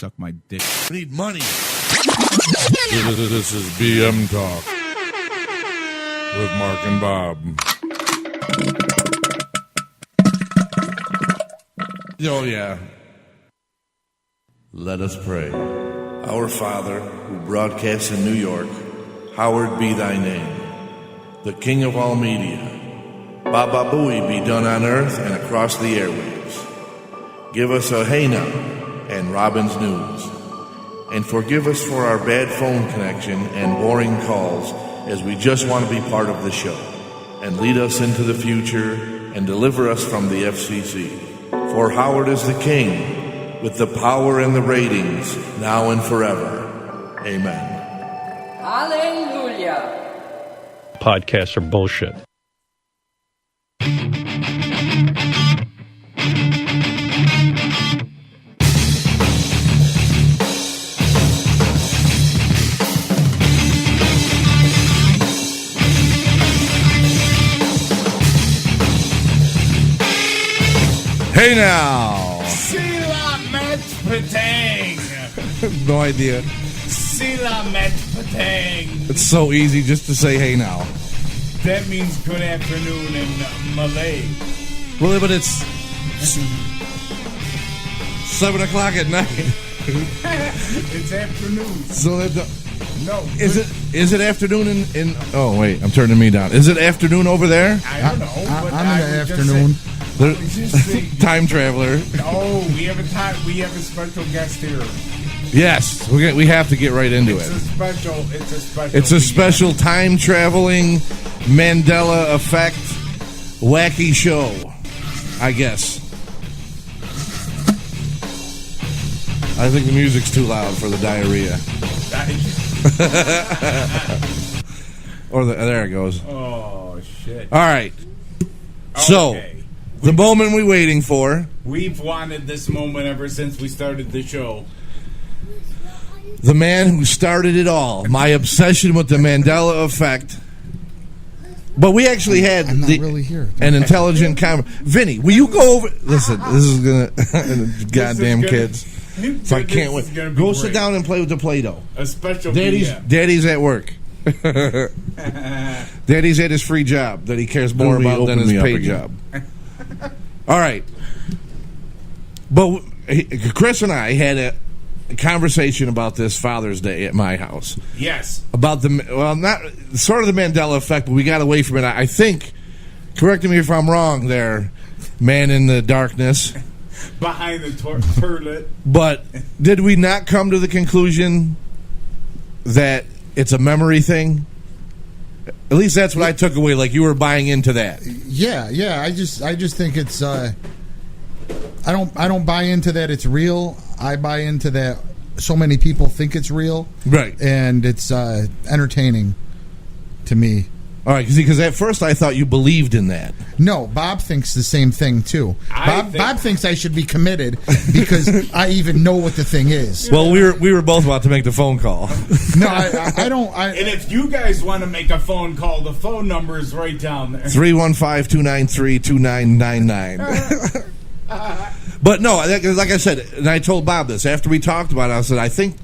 suck my dick. I need money. This is BM Talk with Marc and Bob. Oh, yeah. Let us pray. Our Father, who broadcasts in New York, hallowed be thy name. The King of all media. Baba Booey be done on earth and across the airwaves. Give us a hey now and Robin's News. And forgive us for our bad phone connection and boring calls, as we just want to be part of the show. And lead us into the future and deliver us from the FCC. For Howard is the king, with the power and the ratings, now and forever. Amen. Hallelujah. Podcasts are bullshit. Hey now! Sila met patang. No idea. Sila met patang. It's so easy just to say hey now. That means good afternoon in Malay. Well, but it's 7 o'clock at night. It's afternoon. So that No. is it afternoon in oh wait, I'm turning me down. Is it afternoon over there? I don't know. But I'm in the would just afternoon. say- I would just say- Time traveler. Oh, we have a special guest here. Yes, we have to get right into It's it. a special. It's a special time traveling Mandela effect wacky show, I guess. I think the music's too loud for the diarrhea. There it goes. Oh shit! All right. So, Okay. the moment we're waiting for. We've wanted this moment ever since we started the show. The man who started it all. My obsession with the Mandela effect. But we actually had I'm not really here. an intelligent Vinny, will you go over? Listen, this is going to. Goddamn kids. So I can't wait. Go sit down and play with the Play-Doh. A special Daddy's at work. Daddy's at his free job that he cares more about than his paid job. All right. But Chris and I had a conversation about this Father's Day at my house. Yes. About not sort of the Mandela effect, but we got away from it. I think, correct me if I'm wrong there, man in the darkness. Behind the toilet. But did we not come to the conclusion that it's a memory thing? At least that's what I took away. Like you were buying into that. Yeah. I just think it's. I don't buy into that it's real. I buy into that so many people think it's real, Right. and it's entertaining to me. All right, because at first I thought you believed in that. No, Bob thinks the same thing too. Bob thinks I should be committed because I even know what the thing is. Well, we were both about to make the phone call. No, I don't. And if you guys want to make a phone call, the phone number is right down there. 315-293-2999. But no, like I said, and I told Bob this after we talked about it. I said I think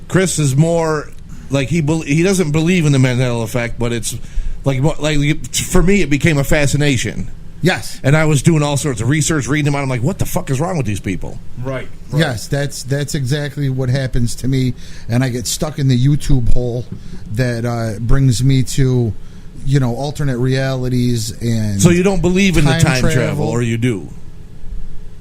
Chris is more like he doesn't believe in the Mandela effect, but it's like for me it became a fascination. Yes. And I was doing all sorts of research, reading them out. I'm like, what the fuck is wrong with these people? Right. Yes, that's exactly what happens to me, and I get stuck in the YouTube hole that brings me to, alternate realities and. So you don't believe in the time travel, or you do?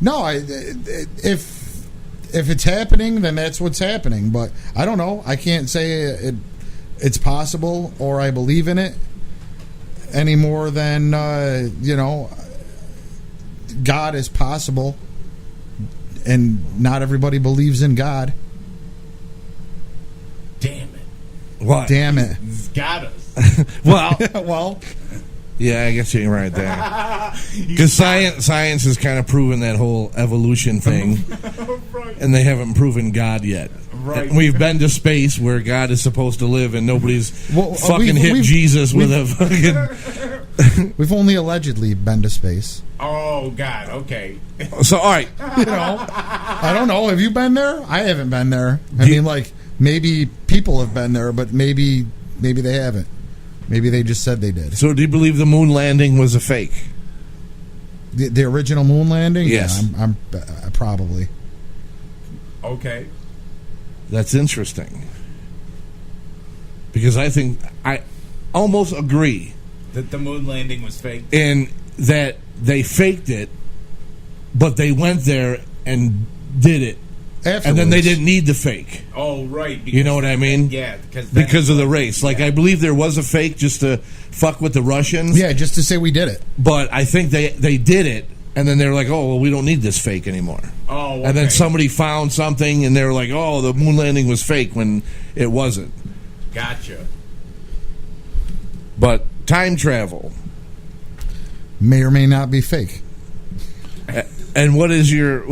No, if it's happening, then that's what's happening. But I don't know. I can't say it's possible or I believe in it any more than God is possible, and not everybody believes in God. Damn it. What? Damn it. It's got us. Well. Yeah, I guess you're right there. Because science has kind of proven that whole evolution thing, Right. and they haven't proven God yet. Right. And we've been to space where God is supposed to live, and nobody's fucking we've- hit we've- Jesus with a fucking. We've only allegedly been to space. Oh, Oh, God. Okay. So, all right. You know, I don't know. Have you been there? I haven't been there. I mean, like, maybe people have been there, but maybe they haven't. Maybe they just said they did. So, do you believe the moon landing was a fake? The original moon landing? Yes. Yeah, I'm probably. Okay. That's interesting. Because I almost agree That the moon landing was fake? in that they faked it, but they went there and did it. Afterwards. And then they didn't need the fake. Oh, right. You know what I mean? Yeah. Because of the race. Like, I believe there was a fake just to fuck with the Russians. Yeah, just to say we did it. But I think they did it, and then they're like, oh, well, we don't need this fake anymore. Oh, okay. And then somebody found something, and they were like, oh, the moon landing was fake when it wasn't. Gotcha. But time travel. May or may not be fake. And what is your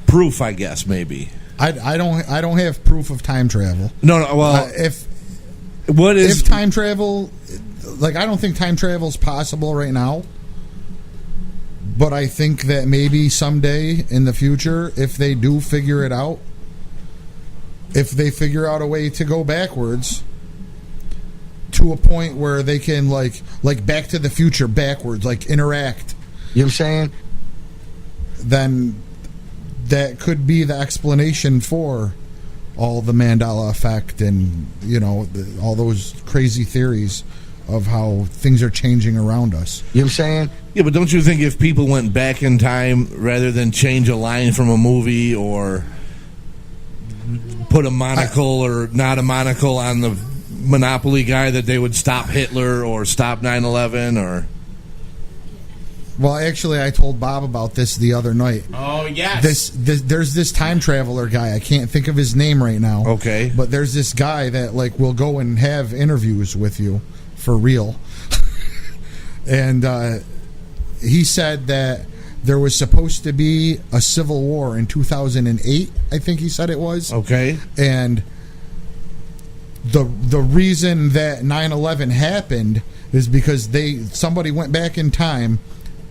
proof, I guess, maybe? I don't have proof of time travel. No, well, If if time travel, like, I don't think time travel is possible right now. But I think that maybe someday in the future, if they do figure it out, if they figure out a way to go backwards to a point where they can, like Back to the Future backwards, like, interact. You know what I'm saying? Then that could be the explanation for all the Mandela effect and, you know, all those crazy theories of how things are changing around us. You know what I'm saying? Yeah, but don't you think if people went back in time rather than change a line from a movie or put a monocle or not a monocle on the Monopoly guy, that they would stop Hitler or stop 9/11 or... Well, actually, I told Bob about this the other night. Oh, yes. There's this time traveler guy. I can't think of his name right now. Okay. But there's this guy that, like, will go and have interviews with you for real. And he said that there was supposed to be a civil war in 2008, I think he said it was. Okay. And the reason that 9/11 happened is because somebody went back in time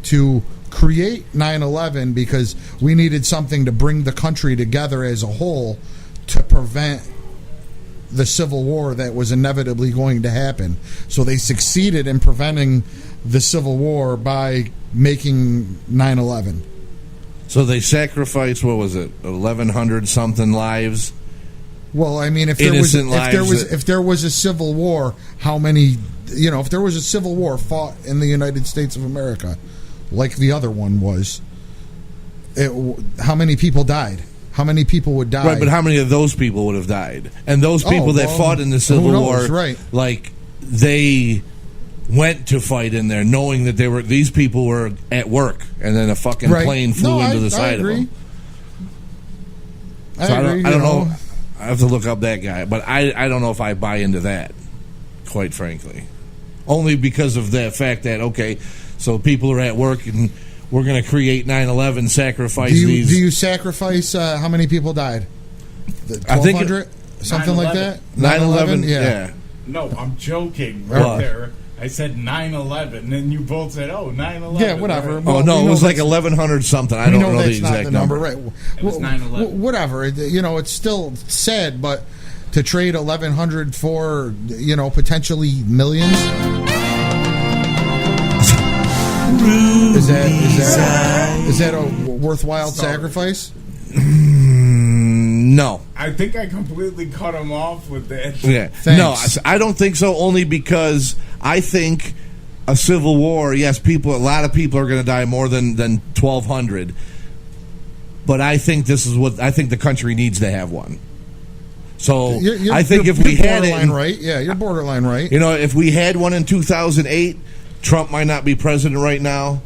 to create 9/11 because we needed something to bring the country together as a whole to prevent the civil war that was inevitably going to happen. So they succeeded in preventing the civil war by making 9/11. So they sacrificed, what was it, 1,100 something lives? Well, I mean, if Innocent there was a civil war, how many, you know, if there was a civil war fought in the United States of America, like the other one was, how many people died? How many people would die? Right, but how many of those people would have died? And those people that fought in the Civil War, right? Like, they went to fight in there knowing that these people were at work, and then a fucking plane flew into the side of them. I agree. I don't know. I have to look up that guy, but I don't know if I buy into that, quite frankly. Only because of the fact that, okay, so people are at work and we're going to create 9/11, sacrifice these. Do you sacrifice how many people died? 1,200? Something like that? 9/11? Yeah. No, I'm joking right there. I said 9/11, and you both said, "Oh, 9/11." Yeah, whatever. Right? Well, Oh no, it was like 1,100 something. I don't know the exact number. Right? It was 9/11. Whatever. You know, it's still sad, but to trade 1,100 for, you know, potentially millions. Is that a worthwhile sacrifice? No. I think I completely cut him off with that. Yeah. Thanks. No, I don't think so. Only because I think a civil war. Yes, a lot of people are going to die more than 1,200. But I think I think the country needs to have one. So I think if we had it, right? Yeah, you're borderline right. You know, if we had one in 2008, Trump might not be president right now.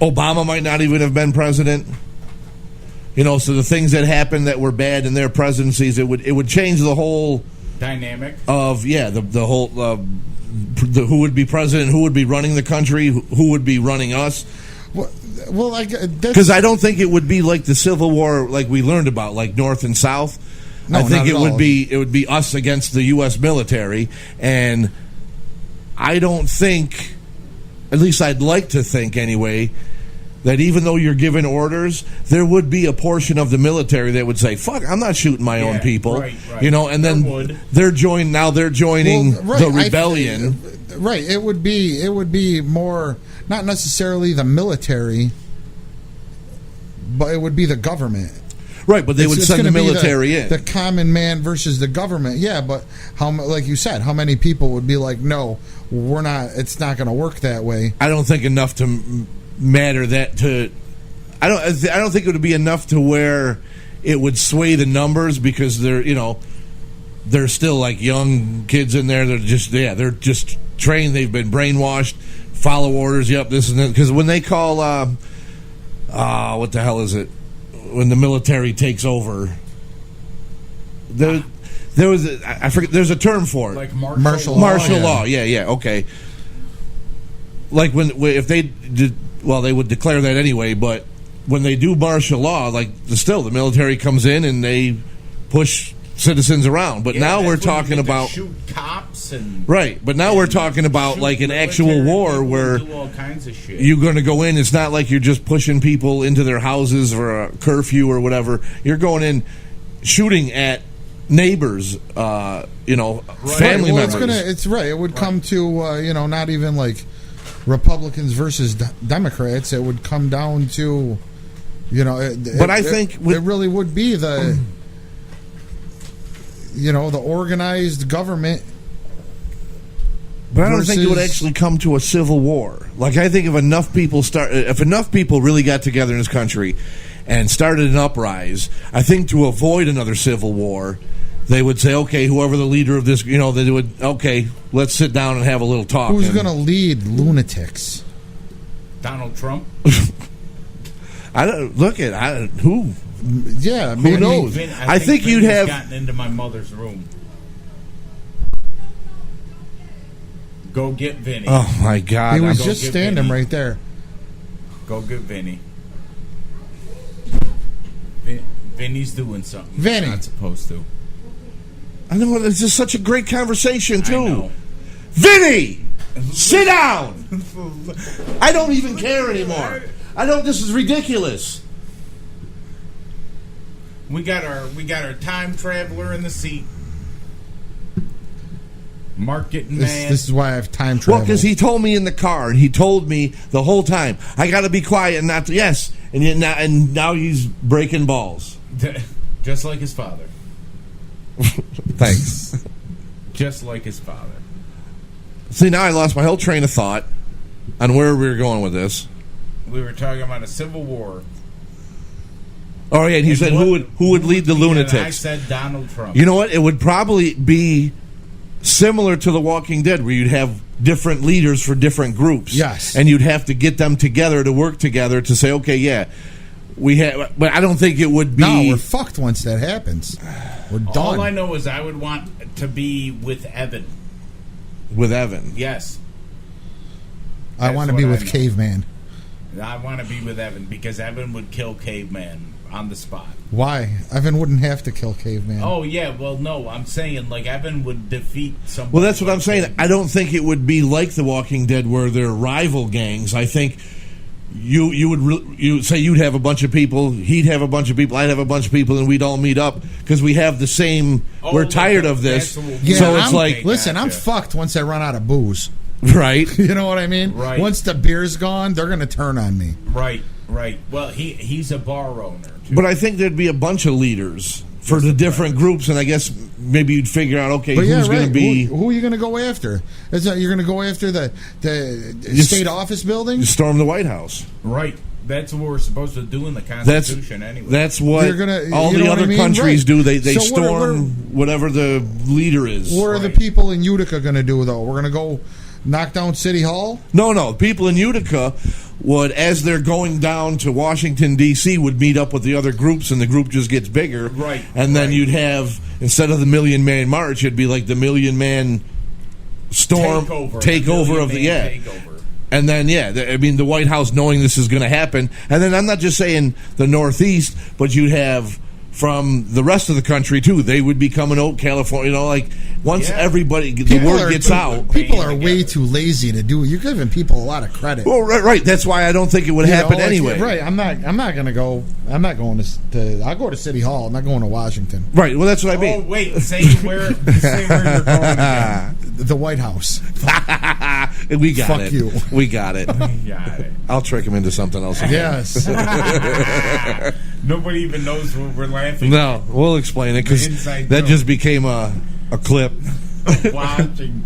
Obama might not even have been president. You know, so the things that happened that were bad in their presidencies, it would change the whole dynamic of the whole who would be president, who would be running the country, who would be running us. Well, because I don't think it would be like the Civil War, like we learned about, like North and South. No, I think not at all. it would be us against the U.S. military, and I don't think, at least I'd like to think anyway, that even though you're given orders, there would be a portion of the military that would say, "Fuck, I'm not shooting my own people," right. you know. And then they're joining the rebellion. Right. It would be more not necessarily the military, but it would be the government. Right, but they would send the military in. The common man versus the government. Yeah, but like you said, how many people would be like, "No, we're not. It's not going to work that way." I don't think enough to matter that to. I don't think it would be enough to where it would sway the numbers, because they're still like young kids in there. They're just trained. They've been brainwashed. Follow orders. Yep, this and that. Because when they call, what the hell is it? When the military takes over, there was I forget. There's a term for it, like martial law. Yeah. Okay. Like if they did, well, they would declare that anyway. But when they do martial law, like the military comes in and they push citizens around. But now we're talking about shoot cops and right. But now we're talking about like an actual war where do all kinds of shit. you're going to go in. It's not like you're just pushing people into their houses for a curfew or whatever. You're going in, shooting at neighbors, family members. It's right. It would come to not even like Republicans versus Democrats. It would come down to I think it really would be the the organized government. But I don't think it would actually come to a civil war. Like, I think if enough people really got together in this country and started an uprising, I think to avoid another civil war, they would say, okay, whoever the leader of this, they would, okay, let's sit down and have a little talk. Who's going to lead lunatics? Donald Trump? Who? Yeah, who knows? I think you'd have gotten into my mother's room. Go get Vinny. Oh my God! He was just standing right there. Go get Vinny. Vinny's doing something. Vinny, he's not supposed to. I know, it's just such a great conversation too. I know. Vinny, sit down. I don't even care anymore. This is ridiculous. We got our time traveler in the seat. Mark getting mad. This is why I have time travel. Well, because he told me in the car, and he told me the whole time, I got to be quiet and not to, yes. And now he's breaking balls. Just like his father. Thanks. Just like his father. See, now I lost my whole train of thought on where we were going with this. We were talking about a civil war. Oh, yeah, and he said who would lead the lunatics? I said Donald Trump. You know what? It would probably be similar to The Walking Dead, where you'd have different leaders for different groups. Yes. And you'd have to get them together to work together to say, okay, yeah, we have. But I don't think it would be. No, we're fucked once that happens. We're done. All I know is I would want to be with Evan. With Evan? Yes. I want to be with Caveman. I want to be with Evan because Evan would kill Caveman on the spot. Why? Evan wouldn't have to kill Caveman. Oh, yeah. Well, no. I'm saying, like, Evan would defeat somebody. Well, that's what I'm saying. I don't think it would be like The Walking Dead where they're rival gangs. I think you would say you'd have a bunch of people, he'd have a bunch of people, I'd have a bunch of people, and we'd all meet up because we have the same. We're tired of this. Yeah, so it's like, listen, I'm fucked once I run out of booze. Right. You know what I mean? Right. Once the beer's gone, they're going to turn on me. Right. Well, he's a bar owner, too. But I think there'd be a bunch of leaders for the different groups, and I guess maybe you'd figure out, okay, who's going to be. Who are you going to go after? You're going to go after the state office building? Storm the White House. Right. That's what we're supposed to do in the Constitution anyway. That's what all the other countries do. They storm whatever the leader is. What are the people in Utica going to do, though? We're going to go knock down City Hall? No. People in Utica would, as they're going down to Washington, D.C., would meet up with the other groups, and the group just gets bigger. Right. And then you'd have, instead of the Million Man March, it'd be like the Million Man Storm takeover of the takeover. And then, the White House knowing this is going to happen. And then I'm not just saying the Northeast, but you'd have from the rest of the country too. They would be coming out California. You know, like once everybody the word gets out, people are way too lazy to do it. You're giving people a lot of credit. Well, right. That's why I don't think it would happen anyway. Right. I'm not going to go. I'm not going to. I'll go to City Hall. I'm not going to Washington. Right. Well, that's what I mean. Oh wait, say where you're going again. The White House. We got Fuck it. you. We got it. Got it. I'll trick him into something else. Again. Yes. Nobody even knows what we're laughing. No, we'll explain it because that joke. just became a clip. Washington.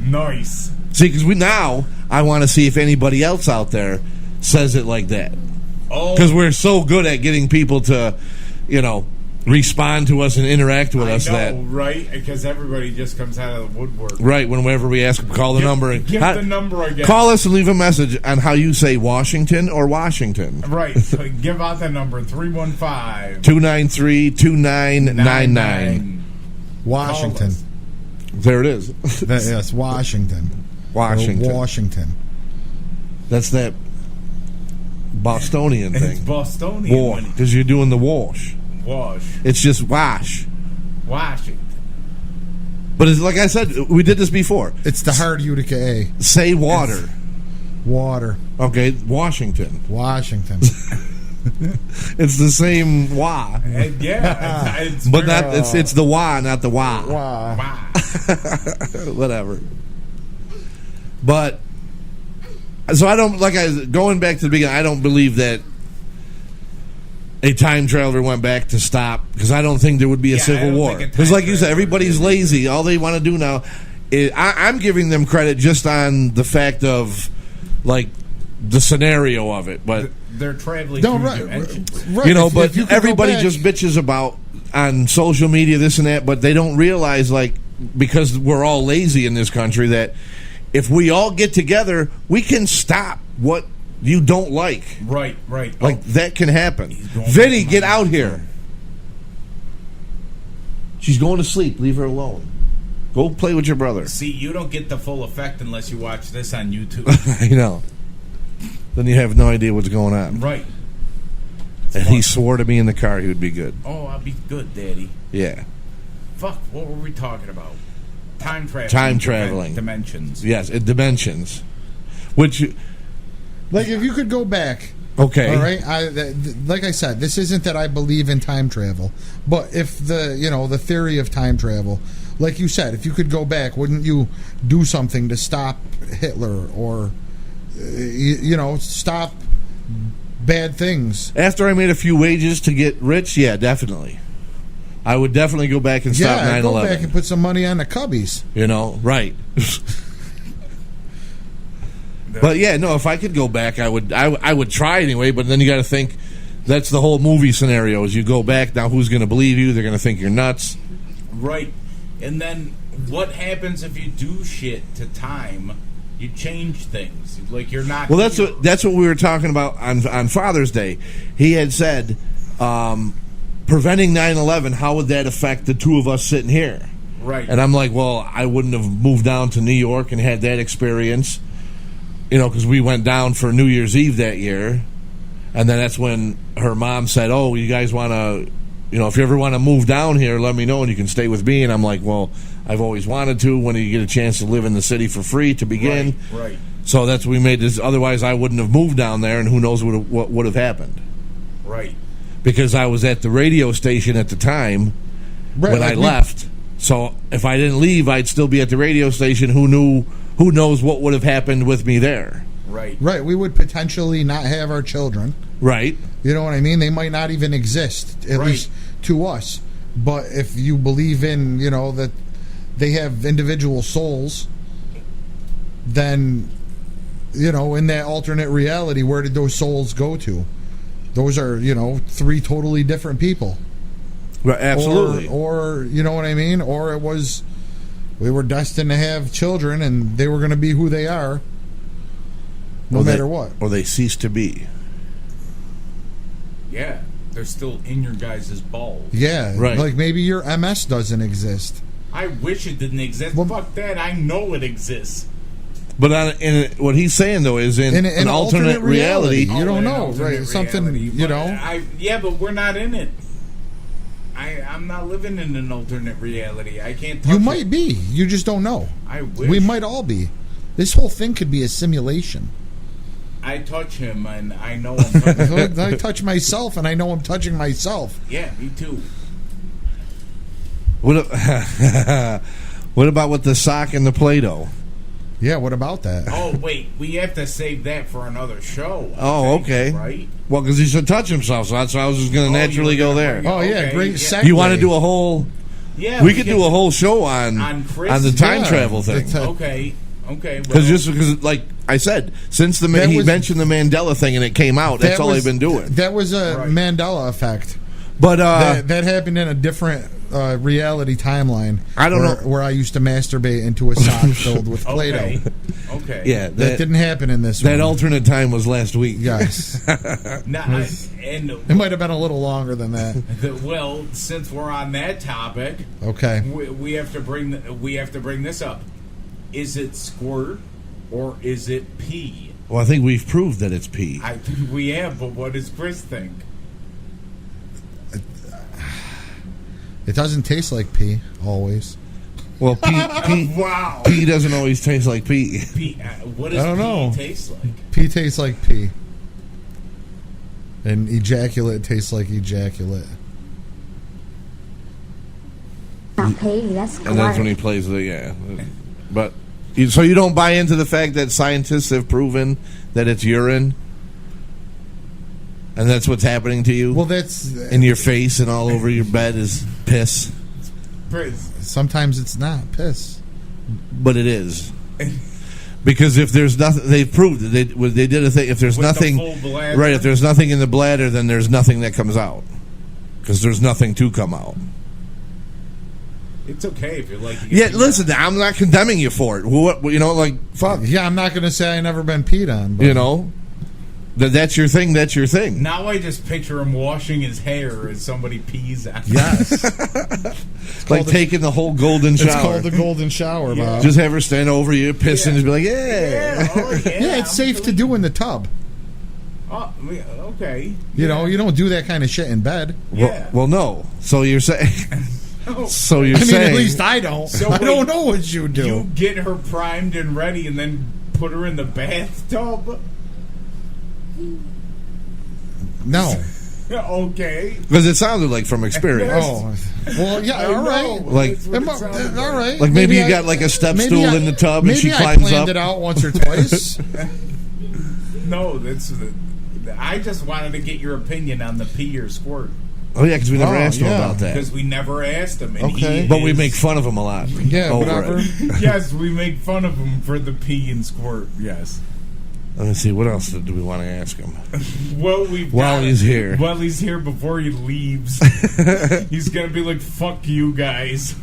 Nice. See, because I want to see if anybody else out there says it like that. Oh, Because we're so good at getting people to, respond to us and interact with us. Right? Because everybody just comes out of the woodwork. Right, whenever we ask them, call the number. Give the number again. Call us and leave a message on how you say Washington or Washington. Right. So give out the number, 315. 293-2999. Washington. There it is. Yes, Washington. Washington. Or Washington. That's that Bostonian It's thing. Bostonian. Because you're doing the wash. Wash. It's just wash. Washington. But it's, like I said, we did this before. It's the hard Utica A. Say water. Water. Okay, Washington. Washington. It's the same wa. Yeah. It's But very- not it's the wa, not the wa. Wow. Wow. Whatever. But so I don't going back to the beginning, I don't believe that a time traveler went back to stop, because I don't think there would be a Yeah, I civil don't war. think a Because, time like you said, traveler everybody's would. lazy. All they want to do now is I'm giving them credit just on the fact of like the scenario of it, but They're traveling No, through right. dimensions. Right. but If you could go everybody back- just bitches about on social media this and that, but they don't realize, like, because we're all lazy in this country, that if we all get together, we can stop what you don't like. Right. Like, that can happen. going Vinny, back get to out here. She's going to sleep. Leave her alone. Go play with your brother. See, you don't get the full effect unless you watch this on YouTube. I know. Then you have no idea what's going on. Right. And he swore to me in the car he would be good. Oh, I'll be good, Daddy. Yeah. Fuck, what were we talking about? Time traveling. Time traveling. Dimensions. Yes, in dimensions. Which, Like, if you could go back. okay. All right. Like I said, this isn't that I believe in time travel, but if the theory of time travel, like you said, if you could go back, wouldn't you do something to stop Hitler or stop bad things? After I made a few wages to get rich, yeah, definitely. I would definitely go back and stop Yeah, 9/11. go back and put some money on the Cubbies. Right. But yeah, no, if I could go back, I would try anyway, but then you got to think that's the whole movie scenario. Is you go back, now who's going to believe you? They're going to think you're nuts. Right. And then what happens if you do shit to time? You change things. Like, you're not... Well, that's what we were talking about on Father's Day. He had said, preventing 9/11, how would that affect the two of us sitting here? Right. And I'm like, well, I wouldn't have moved down to New York and had that experience, because we went down for New Year's Eve that year. And then that's when her mom said, oh, you guys want to, if you ever want to move down here, let me know and you can stay with me. And I'm like, well, I've always wanted to. When do you get a chance to live in the city for free to begin? Right. So that's we made this. Otherwise, I wouldn't have moved down there, and who knows what would have happened. Right. Because I was at the radio station at the time when I left. So if I didn't leave, I'd still be at the radio station. Who knows what would have happened with me there? Right. Right. We would potentially not have our children. Right. You know what I mean? They might not even exist, at least to us. But if you believe in, that they have individual souls, then, in that alternate reality, where did those souls go to? Those are, three totally different people. Right, absolutely. Or you know what I mean? Or it was, we were destined to have children and they were going to be who they are, no matter what. Or they cease to be. Yeah. They're still in your guys' balls. Yeah. Right. Like maybe your MS doesn't exist. I wish it didn't exist. Well- Fuck that. I know it exists. But what he's saying though is in an alternate reality, you don't know, alternate right? Something reality. you know. But we're not in it. I'm not living in an alternate reality. I can't touch You might be. You just don't know. I wish. We might all be. This whole thing could be a simulation. I touch him and I know I'm touching I touch myself and I know I'm touching myself. Yeah, me too. what about with the sock and the Play-Doh? Yeah, what about that? Oh, wait. We have to save that for another show. Oh, okay. Right? Well, because he should touch himself, so that's why I was just going to naturally go there. Oh, yeah, Okay, great yeah. segue. You want to do a whole... Yeah, we could do a whole show on Chris? the time Yeah, travel thing. Okay. Because like I said, since he mentioned the Mandela thing and it came out, that's all they've been doing. That was a Mandela effect. But that happened in a different reality timeline. I don't know where I used to masturbate into a sock filled with Play-Doh. Okay. Yeah, That didn't happen in this. That one. alternate time was last week. Yes. It might have been a little longer than that. Well, since we're on that topic, Okay. we have to bring this up. Is it squirt or is it pee? Well, I think we've proved that it's pee. I think we have, but what does Chris think? It doesn't taste like pee always. Well, pee Wow. pee doesn't always taste like pee. Pee, what I does don't pee know. taste like? Pee tastes like pee. And ejaculate tastes like ejaculate. Not pee, that's And that's when he plays But so you don't buy into the fact that scientists have proven that it's urine, and that's what's happening to you. Well, that's in your face and all over your bed is piss. Chris. Sometimes it's not piss, but it is. Because if there's nothing, they've proved it. They did a thing. If there's With nothing, the full bladder? right? If there's nothing in the bladder, then there's nothing that comes out. Because there's nothing to come out. It's okay if you're like. Yeah, listen, I'm not condemning you for it. What fuck. Yeah, I'm not going to say I never been peed on. But that's your thing. That's your thing. Now I just picture him washing his hair as somebody pees on. Yes, like taking the whole golden shower. It's called the golden shower, Bob. Just have her stand over you, piss, and just be like, yeah. Yeah, it's safe to do in the tub. Oh, okay. You know, you don't do that kind of shit in bed. Well, no. So you're saying. So you're I mean, saying. at least I don't. So I don't know what you do. You get her primed and ready, and then put her in the bathtub. No. Okay. Because it sounded like from experience. Oh, well, yeah, all right. Like, all right. Like maybe you got like a step stool in the tub and she climbs Maybe I planned up. it out once or twice. No, I just wanted to get your opinion on the pee or squirt. Oh yeah, because we never asked him about that. Because we never asked him. And Okay. But we make fun of him a lot. Yeah, whatever. Yes, we make fun of him for the pee and squirt. Yes. Let me see. What else do we want to ask him? Well, he's here. While he's here before he leaves, he's gonna be like, "Fuck you guys."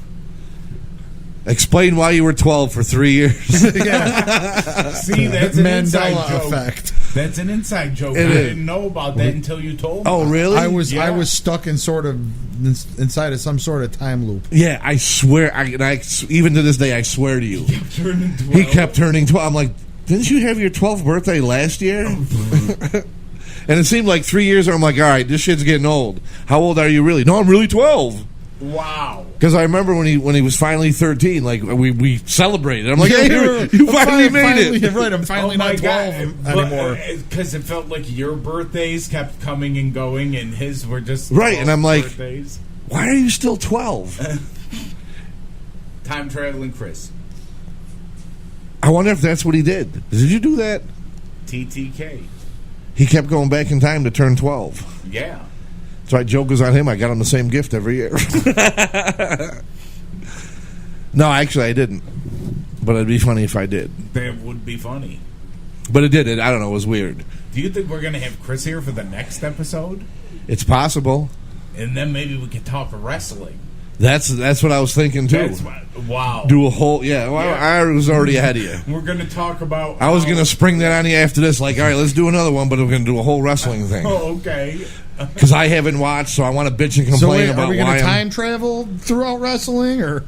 Explain why you were 12 for 3 years. Yeah. See, that's an Mandela inside joke. effect. That's an inside joke. I It is. didn't know about that until you told me. Oh, really? I was Yeah. stuck in inside of some sort of time loop. Yeah, I swear. I even to this day, I swear to you, Turning 12. he kept turning 12. I'm like, didn't you have your 12th birthday last year? And it seemed like 3 years. I'm like, all right, this shit's getting old. How old are you really? No, I'm really 12. Wow. Because I remember when he was finally 13, like we celebrated. I'm like, hey, you finally made it. You're right. I'm finally not 12 anymore. Because it felt like your birthdays kept coming and going, and his were just Right, and I'm like, birthdays. why are you still 12? Time traveling Chris. I wonder if that's what he did. Did you do that? TTK. He kept going back in time to turn 12. Yeah. So I joke was on him. I got him the same gift every year. No, actually, I didn't. But it'd be funny if I did. That would be funny. But it did. I don't know. It was weird. Do you think we're going to have Chris here for the next episode? It's possible. And then maybe we could talk wrestling. That's what I was thinking too. Wow. Do a whole Well, I was already ahead of you. We're going to talk about. I was going to spring that on you after this. Like, all right, let's do another one, but we're going to do a whole wrestling thing. Oh, okay. because I haven't watched, so I want to bitch and So complain wait, about are we why going to I'm... time travel throughout wrestling, or?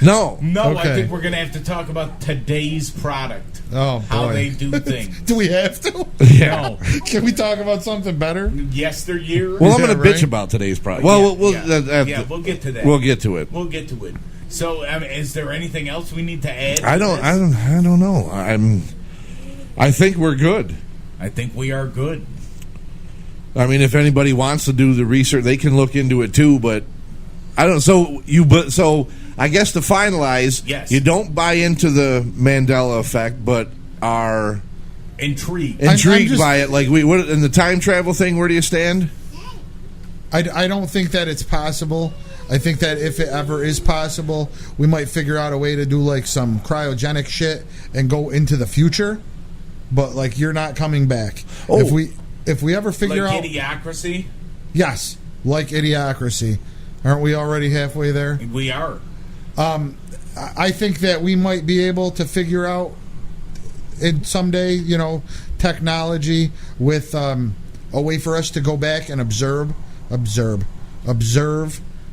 No. No, I Okay. think we're going to have to talk about today's product. Oh, How boy. they do things. Do we have to? Yeah. No. Can we talk about something better? Yesteryear. Well, I'm that going to right? bitch about today's product. Well, we'll we'll get to that. we'll get to it. We'll get to it. So, is there anything else we need to add? I don't know. I think we're good. I think we are good. I mean, if anybody wants to do the research, they can look into it too. But I don't. So I guess to finalize, yes, you don't buy into the Mandela effect, but are intrigued I'm just- by it. Like what in the time travel thing? Where do you stand? I don't think that it's possible. I think that if it ever is possible, we might figure out a way to do like some cryogenic shit and go into the future. But like, you're not coming back. Oh. If we ever figure like out, Idiocracy. yes, like Idiocracy, aren't we already halfway there? We are. I think that we might be able to figure out it someday, technology with a way for us to go back and observe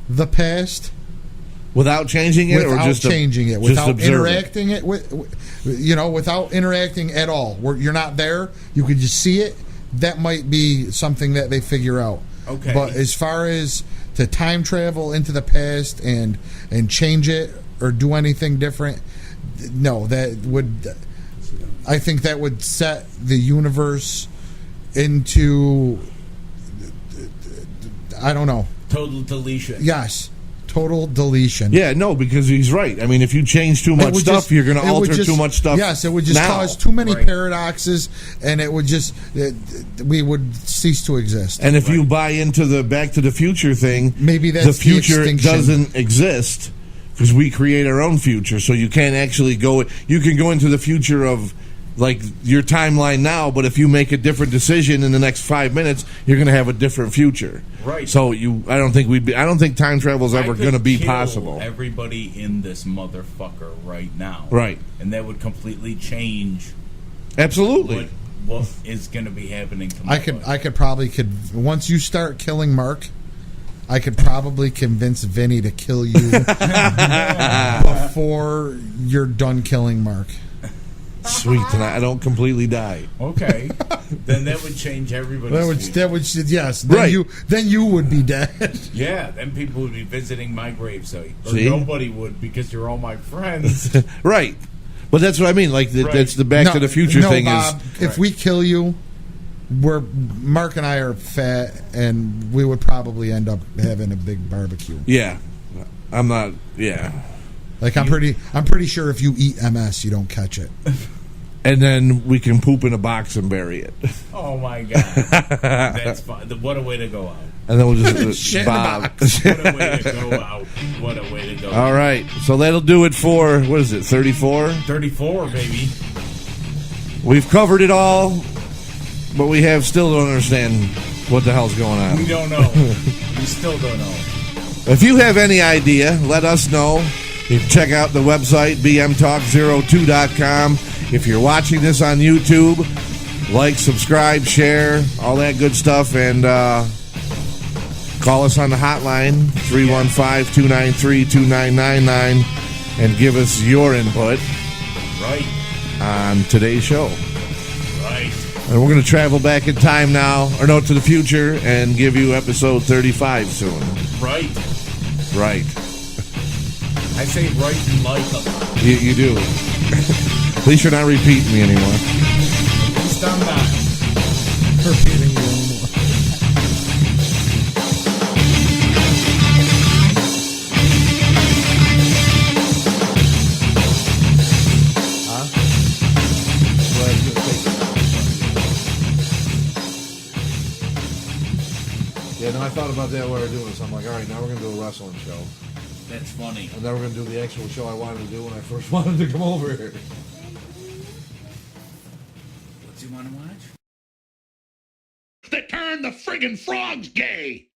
the past Without changing it, without or just changing it, just without observing? interacting it without interacting at all. You're not there. You could just see it. That might be something that they figure out. Okay. But as far as to time travel into the past and change it or do anything different, no, I think that would set the universe into, I don't know. Total deletion. Yes, total deletion. Yeah, no, because he's right. I mean, if you change too much stuff, you're going to alter too much stuff. Yes, it would just now. cause too many Right. paradoxes, and it would just we would cease to exist. And if you buy into the Back to the Future thing, Maybe that's the future the extinction. doesn't exist because we create our own future. So you can't actually go. You can go into the future of like your timeline now, but if you make a different decision in the next 5 minutes, you're going to have a different future. Right. So I don't think time travel is ever going to be kill possible. Everybody in this motherfucker right now. Right. And that would completely change Absolutely. what is going to be happening tomorrow. I could probably once you start killing Mark, I could probably convince Vinny to kill you before you're done killing Mark. Sweet, and I don't completely die. Okay. Then that would change everybody's That would yes. Right. Then you would be dead. Yeah, then people would be visiting my gravesite. Or See? nobody would because you're all my friends. Right. But that's what I mean. Like Right. that's the Back to the Future thing Bob, is. if we kill you, Mark and I are fat, and we would probably end up having a big barbecue. Yeah, I'm not. Yeah, Like I'm pretty sure if you eat MS, you don't catch it. and then we can poop in a box and bury it, Oh my god. That's fun. What a way to go out. and then we'll just Shit in the Bob. What a way to go out. What a way to go All right, so that'll do it for what is it? 34. 34, baby. We've covered it all, but we still don't understand what the hell's going on. We don't know. We still don't know. If you have any idea, let us know. You can check out the website, bmtalk02.com. If you're watching this on YouTube, like, subscribe, share, all that good stuff, and call us on the hotline, 315-293-2999, and give us your input Right. on today's show. Right. And we're going to travel back in time now, or no, to the future, and give you episode 35 soon. Right. Right. I say right and like a lot. You do. At least you're not repeating me anymore. At least I'm not. Repeating you anymore. Yeah, no, I thought about that while we were doing this. I'm like, all right, now we're going to do a wrestling show. That's funny. And then we're going to do the actual show I wanted to do when I first wanted to come over here. What's you want to watch? They turned the friggin' frogs gay.